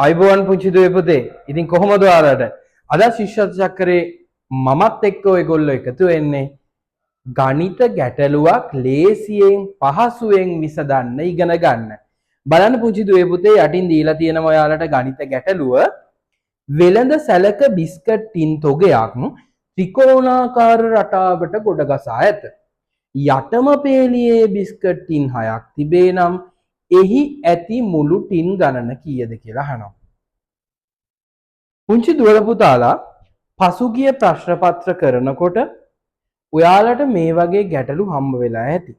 අයිබෝවන් පුංචි දුවේ පුතේ. ඉතින් කොහොමද ඔයාලට? අද ශිෂ්‍යත්ව චක්‍රේ මමත් එක්ක ඔයගොල්ලෝ එකතු වෙන්නේ ගණිත ගැටලුවක් ලේසියෙන් පහසුවෙන් විසඳන්න ඉගෙන ගන්න. බලන්න පුංචි දුවේ පුතේ යටින් දීලා තියෙනවා ඔයාලට ගණිත ගැටලුව. වෙළඳ සැලක බිස්කට් ටින් තොගයක් ත්‍රිකෝණාකාර රටාවට ගොඩගසා ඇත. යටම පේලියේ බිස්කට් ටින් 6ක් තිබේ නම් එහි ඇති මුළු ටින් ගණන කීයද කියලා අහනවා. පුංචි දුවල පුතාලා පසුගිය ප්‍රශ්න පත්‍ර කරනකොට ඔයාලට මේ වගේ ගැටලු හම්බ වෙලා ඇති.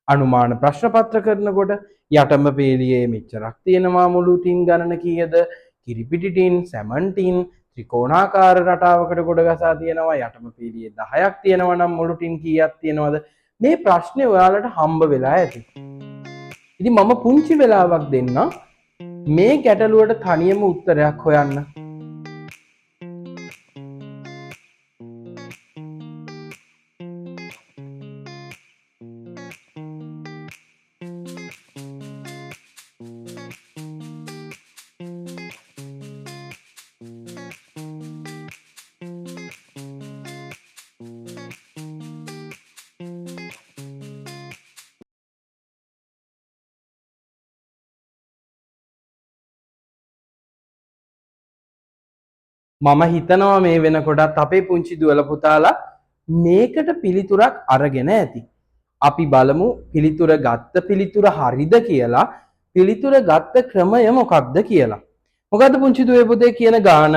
අනුමාන ප්‍රශ්න පත්‍ර කරනකොට යටම පේලියේ මෙච්චරක් තියෙනවා මුළු ටින් ගණන කීයද? කිරිපිටි ටින්, සැමන් ටින් ත්‍රිකෝණාකාර රටාවකට ගොඩගසා තියෙනවා. යටම පේලියේ 10ක් තියෙනවා නම් මුළු ටින් කීයක් තියෙනවද? මේ ප්‍රශ්නේ ඔයාලට හම්බ වෙලා ඇති. ඉතින් මම පුංචි වෙලාවක් දෙන්න මේ ගැටලුවට තනියම උත්තරයක් හොයන්න. මම හිතනවා මේ වෙනකොටත් අපේ පුංචි දුවල පුතාලා මේකට පිළිතුරක් අරගෙන ඇති. අපි බලමු පිළිතුර ගත්ත පිළිතුර හරිද කියලා. පිළිතුර ගත්ත ක්‍රමය මොකක්ද කියලා. මොකද්ද පුංචි දුවේ පුතේ කියන ගාන?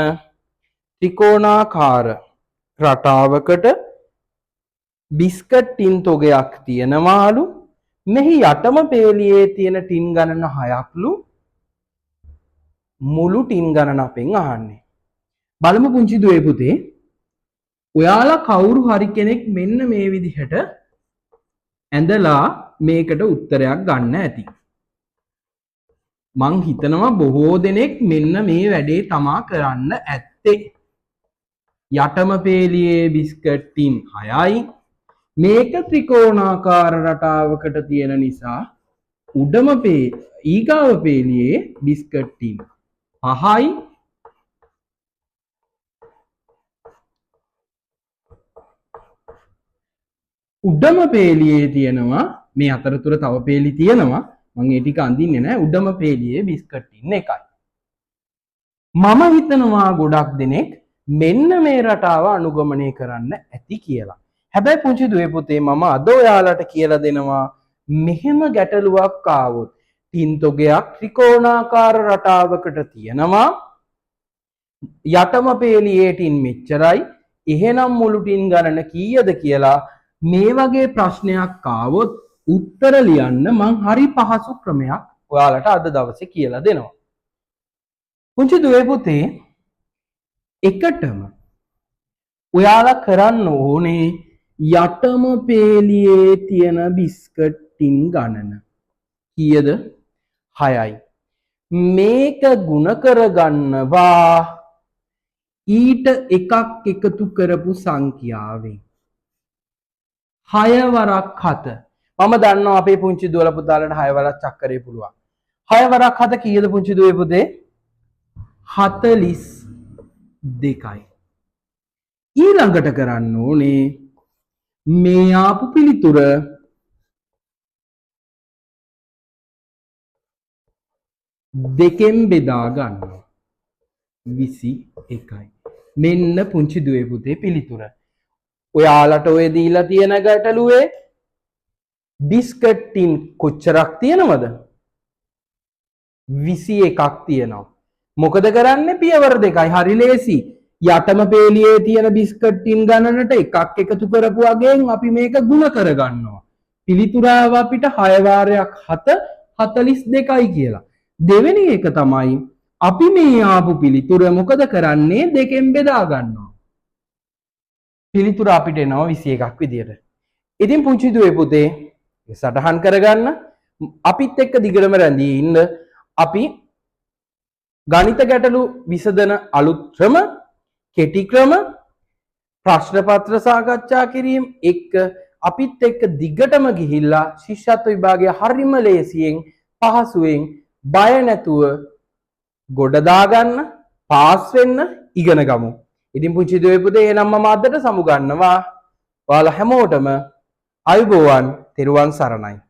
ත්‍රිකෝණාකාර රටාවකට බිස්කට් ටින් තොගයක් තියෙනවාලු. මෙහි යටම පේලියේ තියෙන ටින් ගණන 6ක්ලු. මුළු ටින් ගණන අපෙන් අහන්නේ. බලමු පුංචි දුවේ පුතේ ඔයාලා කවුරු හරි කෙනෙක් මෙන්න මේ විදිහට ඇඳලා මේකට උත්තරයක් ගන්න ඇති. මං හිතනවා බොහෝ දෙනෙක් මෙන්න මේ වැඩේ තමා කරන්න ඇත්තේ. යටම පේලියේ බිස්කට් ටින් 6යි. මේක ත්‍රිකෝණාකාර රටාවකට තියෙන නිසා උඩම ඊගාව පේලියේ බිස්කට් ටින් 5යි. උඩම පේලියේ තියෙනවා මේ අතරතුර තව පේලි තියෙනවා මම ඒ ටික අඳින්නේ නැහැ. උඩම පේලියේ බිස්කට් ටින් 1යි. මම හිතනවා ගොඩක් දෙනෙක් මෙන්න මේ රටාව අනුගමනය කරන්න ඇති කියලා. හැබැයි පුංචි දුවේ පුතේ මම අද ඔයාලට කියලා දෙනවා මෙහෙම ගැටලුවක් ආවොත් ටින් තොගයක් ත්‍රිකෝණාකාර රටාවකට තියෙනවා. යටම පේලියේ ටින් මෙච්චරයි. එහෙනම් මුළු ටින් ගණන කීයද කියලා මේ වගේ ප්‍රශ්නයක් ආවොත් උත්තර ලියන්න මං හරි පහසු ක්‍රමයක් ඔයාලට අද දවසේ කියලා දෙනවා. පුංචි දුවේ පුතේ එකටම ඔයාලා කරන්න ඕනේ යටම පේලියේ තියෙන බිස්කට් ටින් ගණන කීයද? 6යි. මේක ಗುಣ කරගන්නවා ඊට එකක් එකතු කරපු සංඛ්‍යාවෙන්. 6 වරක් 7. මම දන්නවා අපේ පුංචි දුවල පුතාලට 6 වරක් චක්කරේ පුළුවන්. 6 වරක් 7 කීයද පුංචි දුවේ පුතේ? 42යි. ඊළඟට කරන්න ඕනේ මේ ආපු පිළිතුර දෙකෙන් බෙදා ගන්නවා. 21යි. මෙන්න පුංචි දුවේ පුතේ පිළිතුර. ඔයාලට ඔය දීලා තියෙන ගැටලුවේ බිස්කට් ටින් කොච්චරක් තියෙනවද? 21ක් තියෙනවා. මොකද කරන්නේ? පියවර දෙකයි. හරි ලේසි. යටම පේලියේ තියෙන බිස්කට් ටින් ගණනට එකක් එකතු කරපු වගේන් අපි මේක ಗುಣ කරගන්නවා. පිළිතුර ආව අපිට 6 වාරයක් 7 42යි කියලා. දෙවෙනි එක තමයි අපි මේ ආපු පිළිතුර මොකද කරන්නේ? දෙකෙන් බෙදා ගන්නවා. පිළිතුර අපිට එනවා 21ක් විදියට. ඉතින් පුංචි දුවේ පුතේ සටහන් කරගන්න අපිත් එක්ක දිගටම රැඳී ඉන්න. අපි ගණිත ගැටලු විසඳන අලුත් ක්‍රම, කෙටි ක්‍රම, ප්‍රශ්න පත්‍ර සාකච්ඡා කිරීම එක්ක අපිත් එක්ක දිගටම ගිහිල්ලා ශිෂ්‍යත්ව විභාගය හරිම ලේසියෙන් පහසුවෙන් බය නැතුව ගොඩ දාගන්න, පාස් වෙන්න ඉගෙන ගමු. ඉතින් පුංචි දුවේ පුතේ එහෙනම් මම අදට සමු ගන්නවා. ඔයාලා හැමෝටම අයුබෝවන්, තෙරුවන් සරණයි.